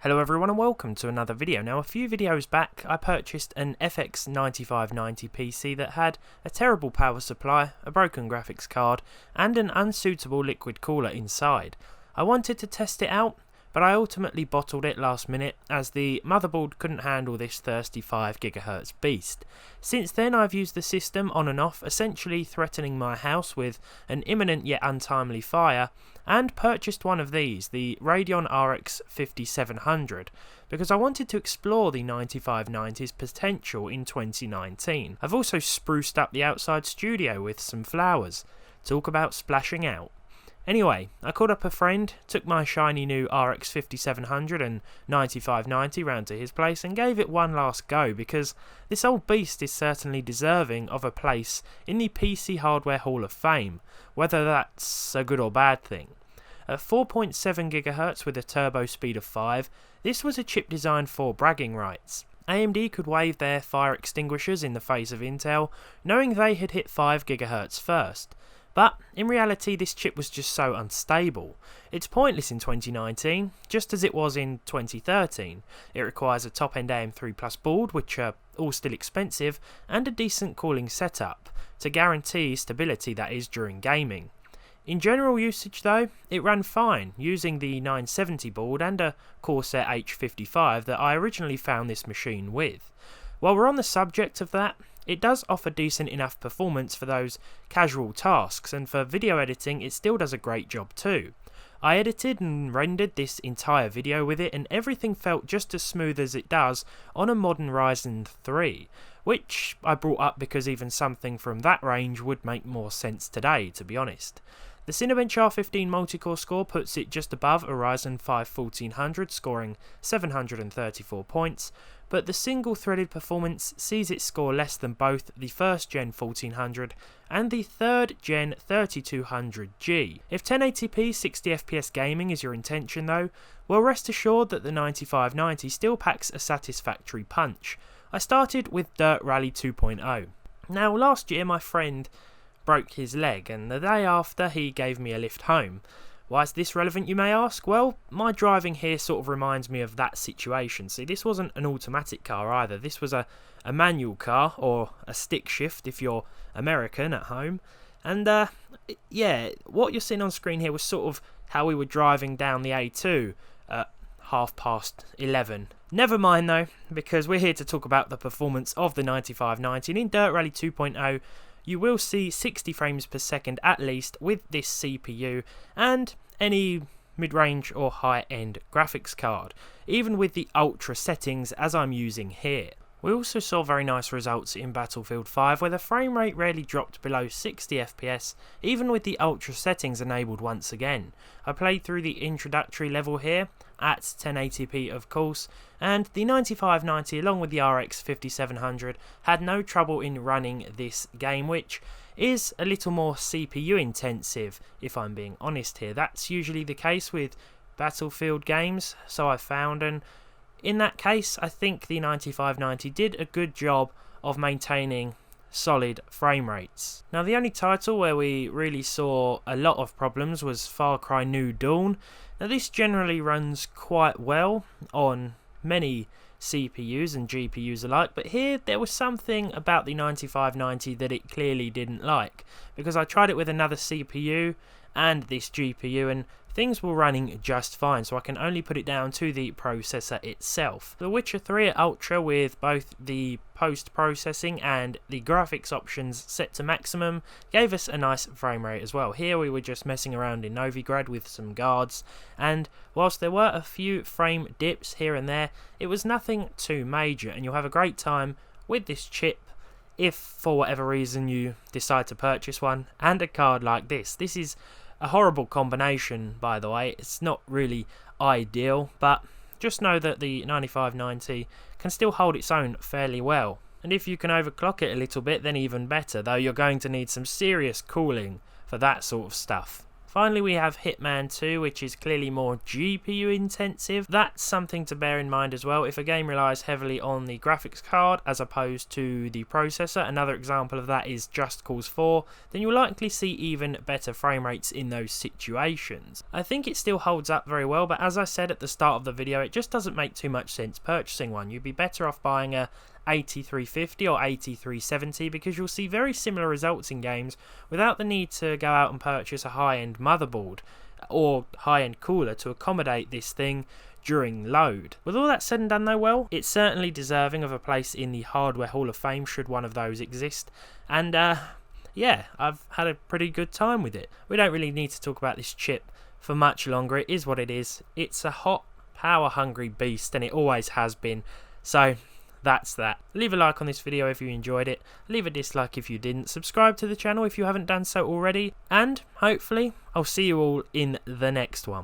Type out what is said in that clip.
Hello everyone and welcome to another video. Now a few videos back I purchased an FX 9590 PC that had a terrible power supply, a broken graphics card and an unsuitable liquid cooler inside. I wanted to test it out, but I ultimately bottled it last minute as the motherboard couldn't handle this 35GHz beast. Since then I've used the system on and off, essentially threatening my house with an imminent yet untimely fire, and purchased one of these, the Radeon RX 5700, because I wanted to explore the 9590's potential in 2019. I've also spruced up the outside studio with some flowers. Talk about splashing out. Anyway, I called up a friend, took my shiny new RX 5700 and 9590 round to his place and gave it one last go, because this old beast is certainly deserving of a place in the PC Hardware Hall of Fame, whether that's a good or bad thing. At 4.7GHz with a turbo speed of 5, this was a chip designed for bragging rights. AMD could wave their fire extinguishers in the face of Intel, knowing they had hit 5GHz first. But in reality this chip was just so unstable. It's pointless in 2019, just as it was in 2013. It requires a top-end AM3 Plus board, which are all still expensive, and a decent cooling setup, to guarantee stability, that is, during gaming. In general usage though, it ran fine, using the 970 board and a Corsair H55 that I originally found this machine with. While we're on the subject of that, it does offer decent enough performance for those casual tasks, and for video editing it still does a great job too. I edited and rendered this entire video with it and everything felt just as smooth as it does on a modern Ryzen 3, which I brought up because even something from that range would make more sense today, to be honest. The Cinebench R15 multi-core score puts it just above a Ryzen 5 1400, scoring 734 points, but the single-threaded performance sees it score less than both the first gen 1400 and the third gen 3200G. If 1080p 60fps gaming is your intention though, well, rest assured that the 9590 still packs a satisfactory punch. I started with Dirt Rally 2.0. Now last year my friend broke his leg, and the day after he gave me a lift home. Why is this relevant, you may ask? Well, my driving here sort of reminds me of that situation. See, this wasn't an automatic car either, this was a manual car, or a stick shift if you're American at home. And yeah, what you're seeing on screen here was sort of how we were driving down the A2 at 11:30. Never mind though, because we're here to talk about the performance of the 9590, and in Dirt Rally 2.0 you will see 60 frames per second at least with this CPU and any mid-range or high-end graphics card, even with the ultra settings as I'm using here. We also saw very nice results in Battlefield 5 where the frame rate rarely dropped below 60fps even with the ultra settings enabled once again. I played through the introductory level here at 1080p of course, and the 9590 along with the RX 5700 had no trouble in running this game, which is a little more CPU intensive if I'm being honest here. That's usually the case with Battlefield games, so I found, and in that case I think the 9590 did a good job of maintaining solid frame rates. Now the only title where we really saw a lot of problems was Far Cry New Dawn. Now this generally runs quite well on many CPUs and GPUs alike, but here there was something about the 9590 that it clearly didn't like, because I tried it with another CPU and this GPU and things were running just fine, so I can only put it down to the processor itself. The Witcher 3 at Ultra with both the post-processing and the graphics options set to maximum gave us a nice frame rate as well. Here we were just messing around in Novigrad with some guards, and whilst there were a few frame dips here and there, it was nothing too major, and you'll have a great time with this chip if for whatever reason you decide to purchase one, and a card like this. This is a horrible combination, by the way. It's not really ideal, but just know that the 9590 can still hold its own fairly well. And if you can overclock it a little bit, then even better, though you're going to need some serious cooling for that sort of stuff. Finally, we have Hitman 2, which is clearly more GPU intensive. That's something to bear in mind as well. If a game relies heavily on the graphics card as opposed to the processor, another example of that is Just Cause 4, then you'll likely see even better frame rates in those situations. I think it still holds up very well, but as I said at the start of the video, it just doesn't make too much sense purchasing one. You'd be better off buying a 8350 or 8370 because you'll see very similar results in games without the need to go out and purchase a high-end motherboard or high-end cooler to accommodate this thing during load. With all that said and done though, well, it's certainly deserving of a place in the Hardware Hall of Fame should one of those exist, and yeah, I've had a pretty good time with it. We don't really need to talk about this chip for much longer. It is what it is. It's a hot, power-hungry beast, and it always has been. So that's that. Leave a like on this video if you enjoyed it, leave a dislike if you didn't, subscribe to the channel if you haven't done so already, and hopefully I'll see you all in the next one.